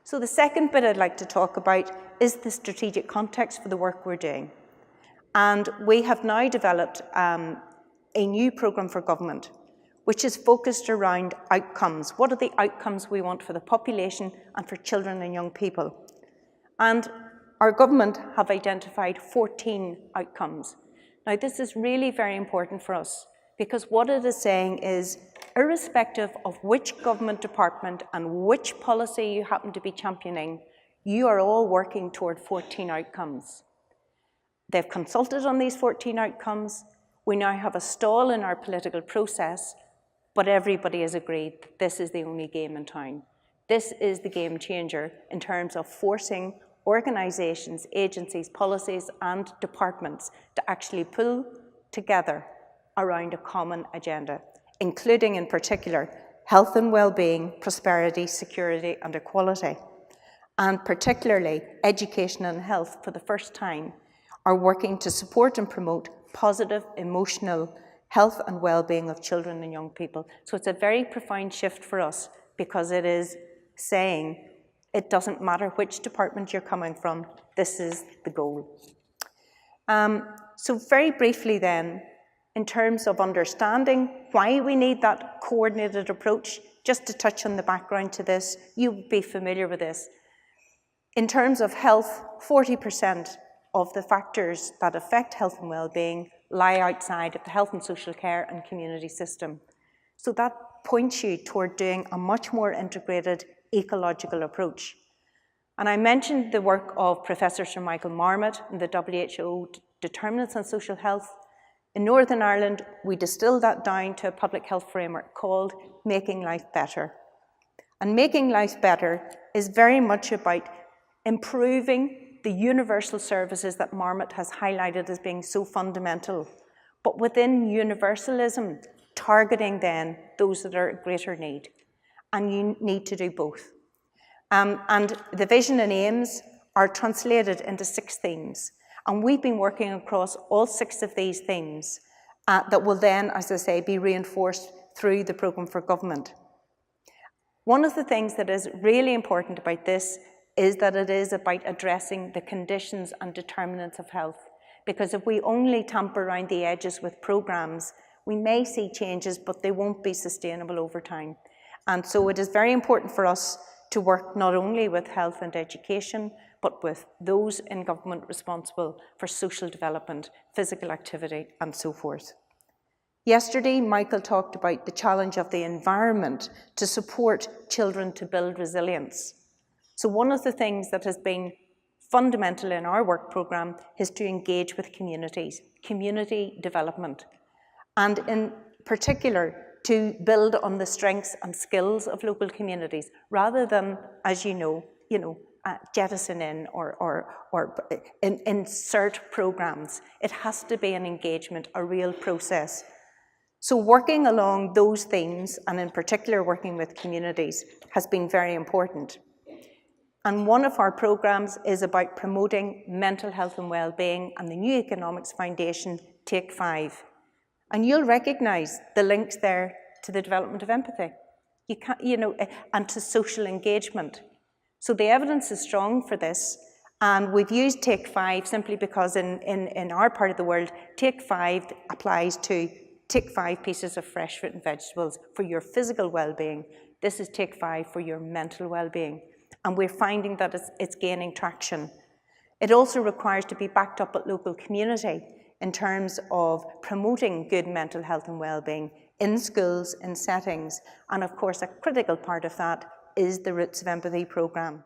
So the second bit I'd like to talk about is the strategic context for the work we're doing. And we have now developed a new programme for government, which is focused around outcomes. What are the outcomes we want for the population and for children and young people? And our government have identified 14 outcomes. Now, this is really very important for us, because what it is saying is, irrespective of which government department and which policy you happen to be championing, you are all working toward 14 outcomes. They've consulted on these 14 outcomes. We now have a stall in our political process, but everybody has agreed that this is the only game in town. This is the game changer in terms of forcing organisations, agencies, policies and departments to actually pull together around a common agenda, including in particular health and well-being, prosperity, security and equality. And particularly education and health, for the first time, are working to support and promote positive emotional health and well-being of children and young people. So it's a very profound shift for us, because it is saying it doesn't matter which department you're coming from, this is the goal. So very briefly then, in terms of understanding why we need that coordinated approach, just to touch on the background to this, you'll be familiar with this. In terms of health, 40% of the factors that affect health and well-being lie outside of the health and social care and community system. So that points you toward doing a much more integrated ecological approach. And I mentioned the work of Professor Sir Michael Marmot and the WHO Determinants on Social Health. In Northern Ireland, we distilled that down to a public health framework called Making Life Better. And Making Life Better is very much about improving the universal services that Marmot has highlighted as being so fundamental, but within universalism, targeting then those that are at greater need. And you need to do both. And the vision and aims are translated into 6 themes. And we've been working across all 6 of these themes that will then, as I say, be reinforced through the programme for government. One of the things that is really important about this is that it is about addressing the conditions and determinants of health. Because if we only tamper around the edges with programmes, we may see changes, but they won't be sustainable over time. And so it is very important for us to work not only with health and education, but with those in government responsible for social development, physical activity, and so forth. Yesterday, Michael talked about the challenge of the environment to support children to build resilience. So one of the things that has been fundamental in our work programme is to engage with communities, community development, and in particular, to build on the strengths and skills of local communities, rather than, as you know, jettison in or insert programmes. It has to be an engagement, a real process. So working along those themes, and in particular working with communities, has been very important. And one of our programmes is about promoting mental health and well-being, and the New Economics Foundation, Take 5. And you'll recognise the links there to the development of empathy, and to social engagement. So the evidence is strong for this, and we've used Take 5 simply because in our part of the world, Take 5 applies to take 5 pieces of fresh fruit and vegetables for your physical well-being. This is Take 5 for your mental well-being. And we're finding that it's gaining traction. It also requires to be backed up at local community in terms of promoting good mental health and well-being in schools, in settings, and of course a critical part of that is the Roots of Empathy programme.